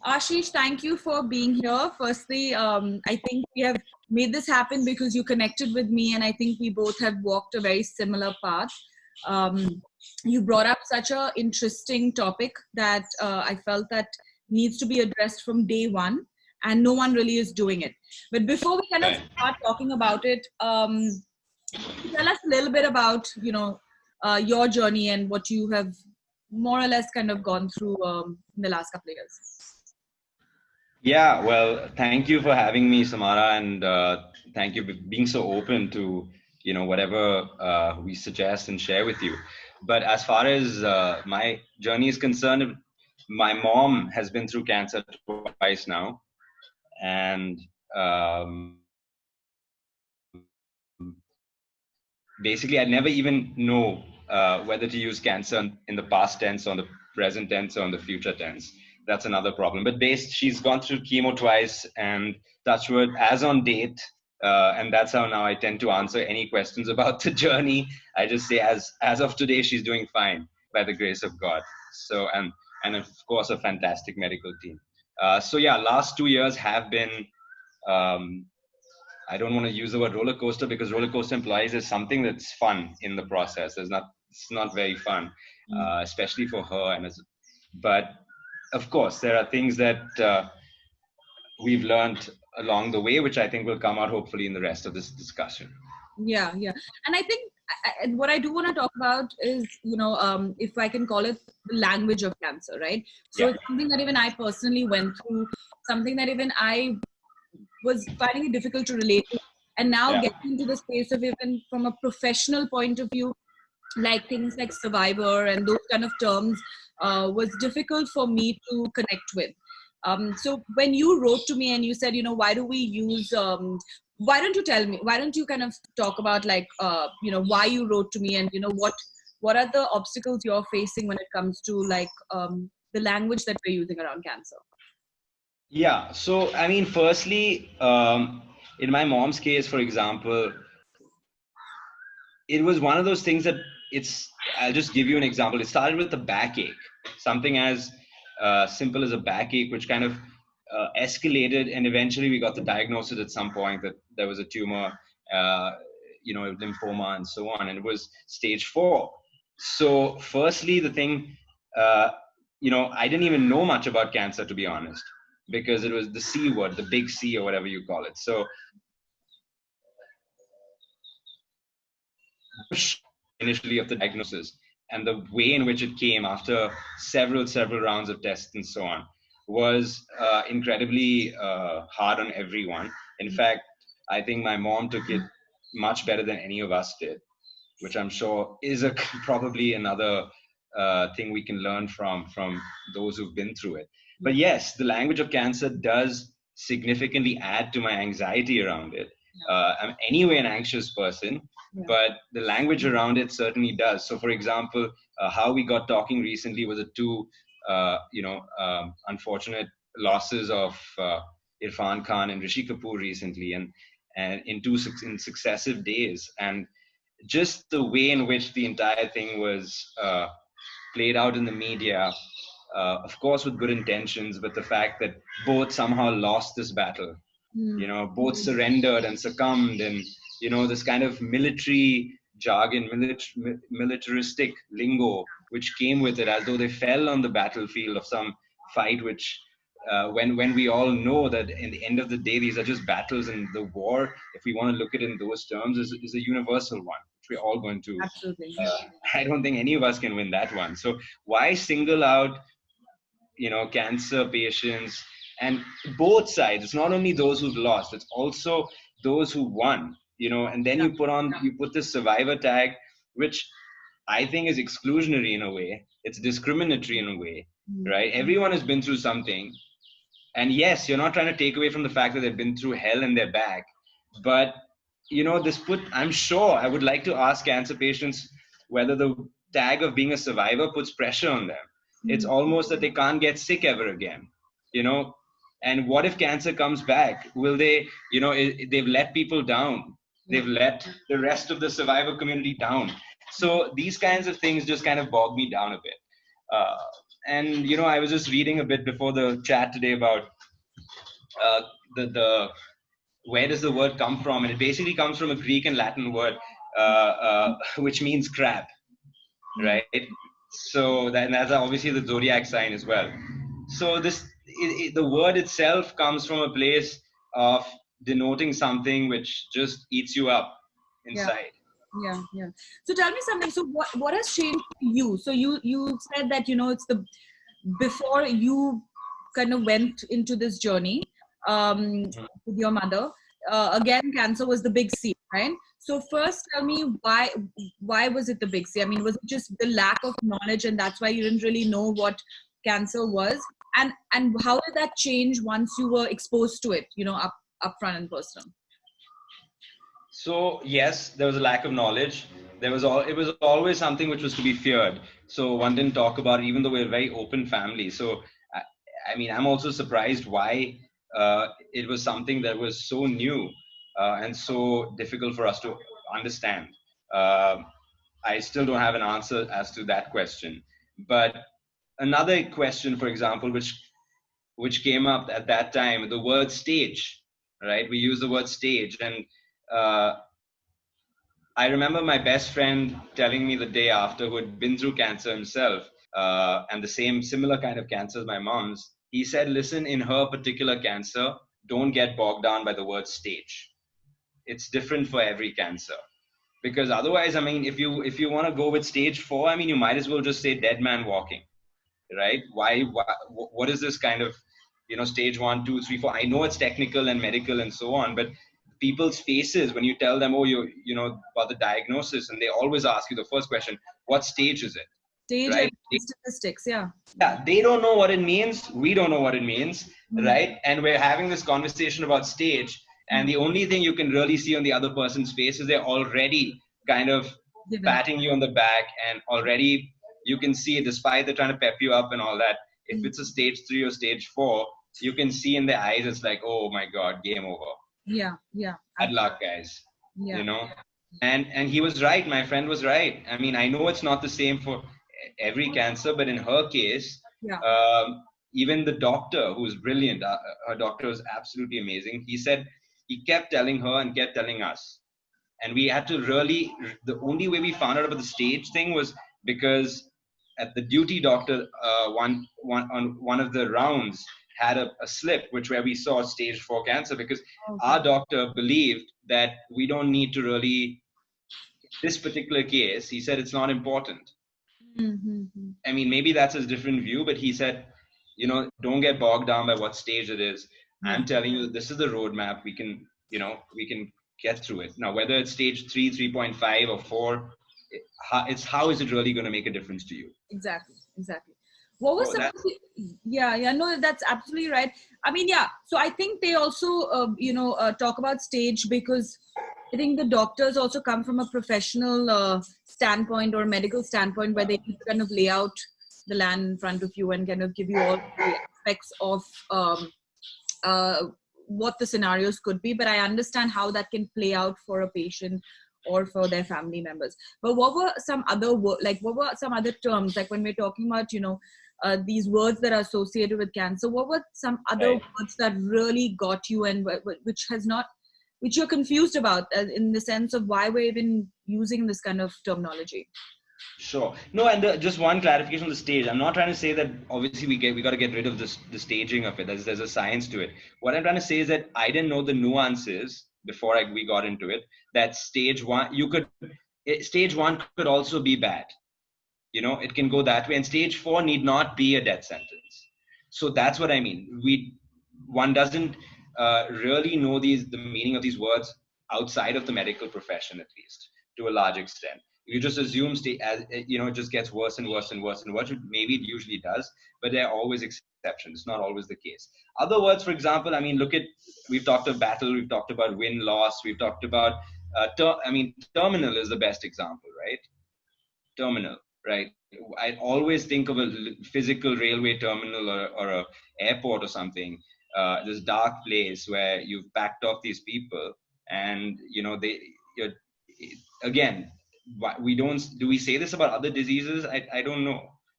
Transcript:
Ashish, thank you for being here. Firstly, I think we have made this happen because you connected with me, and I think we both have walked a very similar path. Um, you brought up such a interesting topic that I felt that needs to be addressed from day one, and no one really is doing it. But before we kind of Right. start talking about it, tell us a little bit about your journey and what you have more or less kind of gone through in the last couple of years. Yeah, well, thank you for having me, Samara, and thank you for being so open to, whatever we suggest and share with you. But as far as my journey is concerned, my mom has been through cancer twice now, and basically, I never even know whether to use cancer in the past tense, on the present tense, or on the future tense. That's another problem. But she's gone through chemo twice, and touch wood, as on date, and that's how now I tend to answer any questions about the journey. I just say, as of today, she's doing fine by the grace of God. So, and of course, a fantastic medical team. So yeah, last 2 years have been. I don't want to use the word roller coaster because roller coaster implies there's something that's fun in the process. It's not very fun, especially for her. But of course, there are things that we've learned along the way, which I think will come out hopefully in the rest of this discussion. Yeah, and I think what I do want to talk about is, if I can call it the language of cancer, right? So it's something that even I personally went through, something that even I was finding it difficult to relate to, and now getting into the space of, even from a professional point of view, like things like survivor and those kind of terms, was difficult for me to connect with. So when you wrote to me and you said, why do we use, why don't you tell me, why don't you kind of talk about, like, why you wrote to me, and, what are the obstacles you're facing when it comes to, like, the language that we're using around cancer? Yeah. So, I mean, firstly, in my mom's case, for example, it was one of those things that I'll just give you an example. It started with a backache, something as simple as a backache, which kind of escalated, and eventually we got the diagnosis at some point that there was a tumor, lymphoma and so on, and it was stage 4. So firstly, the thing, I didn't even know much about cancer, to be honest, because it was the C word, the big C, or whatever you call it. So initially of the diagnosis, and the way in which it came after several rounds of tests and so on was incredibly hard on everyone. In fact, I think my mom took it much better than any of us did, which I'm sure is probably another thing we can learn from those who've been through it. But yes, the language of cancer does significantly add to my anxiety around it. I'm anyway an anxious person, but the language around it certainly does. So, for example, how we got talking recently was the two, unfortunate losses of Irfan Khan and Rishi Kapoor recently, and in successive days, and just the way in which the entire thing was played out in the media, of course with good intentions, but the fact that both somehow lost this battle, both surrendered and succumbed, and this kind of military jargon, militaristic lingo which came with it, as though they fell on the battlefield of some fight, which when we all know that in the end of the day these are just battles, and the war, if we want to look at it in those terms, is a universal one, which we're all going to. Absolutely. I don't think any of us can win that one. So why single out cancer patients, and both sides? It's not only those who've lost, it's also those who won, and then you put this survivor tag, which I think is exclusionary in a way. It's discriminatory in a way, right? Everyone has been through something, and yes, you're not trying to take away from the fact that they've been through hell and they're back, but I'm sure, I would like to ask cancer patients whether the tag of being a survivor puts pressure on them. It's almost that they can't get sick ever again, and what if cancer comes back? Will they, they've let people down. They've let the rest of the survivor community down. So these kinds of things just kind of bog me down a bit. And I was just reading a bit before the chat today about uh, the where does the word come from, and it basically comes from a Greek and Latin word, which means crab, Mm. right? So that's obviously the zodiac sign as well. So the word itself comes from a place of denoting something which just eats you up Yeah. inside. Yeah. So tell me something. So what has changed for you? So you said that it's the before you kind of went into this journey with your mother. Again, cancer was the big C, right? So first, tell me why was it the big C? I mean, was it just the lack of knowledge, and that's why you didn't really know what cancer was? And how did that change once you were exposed to it? Up front and personal. So yes, there was a lack of knowledge. It was always something which was to be feared. So one didn't talk about it, even though we're a very open family. So I, I mean, I'm also surprised why it was something that was so new and so difficult for us to understand. Uh, I still don't have an answer as to that question. But another question, for example, which came up at that time, the word stage, right? We use the word stage, and uh, I remember my best friend telling me the day after, who had been through cancer himself, and the similar kind of cancer as my mom's. He said, "Listen, in her particular cancer, don't get bogged down by the word stage. It's different for every cancer, because otherwise, I mean, if you want to go with stage 4, I mean, you might as well just say dead man walking, right? Why what is this kind of stage 1, 2, 3, 4? I know it's technical and medical and so on, but people's faces when you tell them, oh, about the diagnosis, and they always ask you the first question, what stage is it, Stage and right? statistics, yeah. Yeah, they don't know what it means, we don't know what it means, Mm. right? And we're having this conversation about stage, and Mm. the only thing you can really see on the other person's face is they're already kind of Given. patting you on the back, and already you can see, despite they're trying to pep you up and all that, if Mm. it's a stage 3 or stage 4, you can see in their eyes, it's like, oh my god, game over, Yeah, bad luck, guys, you yeah. know. And he was right, my friend was right. I mean, I know it's not the same for every cancer, but in her case, Yeah. even the doctor, who's brilliant, her doctor was absolutely amazing. He said, he kept telling her and kept telling us, and we had to really, the only way we found out about the stage thing was because at the duty doctor, on one of the rounds, had a slip which where we saw stage 4 cancer, because Okay. our doctor believed that we don't need to really, this particular case, he said it's not important. Mm-hmm. I mean, maybe that's his different view, but he said, don't get bogged down by what stage it is. Yeah. I'm telling you, this is the roadmap. We can get through it. Now, whether it's stage 3, 3.5, or 4, it's how is it really going to make a difference to you? Exactly. What was So some of that's the, yeah, no, that's absolutely right. I mean, yeah. So I think they also, talk about stage because I think the doctors also come from a professional standpoint or medical standpoint where they need to kind of lay out the land in front of you and kind of give you all the aspects of uh, what the scenarios could be. But I understand how that can play out for a patient or for their family members. But what were some other what were some other terms, like when we're talking about these words that are associated with cancer? What were some other right. words that really got you, and which you're confused about, in the sense of why we're even using this kind of terminology? Sure. No, and just one clarification on the stage. I'm not trying to say that obviously we got to get rid of the staging of it. There's a science to it. What I'm trying to say is that I didn't know the nuances before we got into it. That stage 1, stage 1 could also be bad. It can go that way, and stage 4 need not be a death sentence. So that's what I mean. One doesn't really know the meaning of these words outside of the medical profession, at least to a large extent. You just assume it just gets worse and worse and worse and worse. Maybe it usually does, but there are always exceptions. It's not always the case. Other words, for example, I mean, we've talked of battle, we've talked about win loss, we've talked about terminal is the best example, right? Terminal, right? I always think of a physical railway terminal, or a airport or something, this dark place where you've packed off these people, and you're, again, we don't, do we say this about other diseases? I don't know.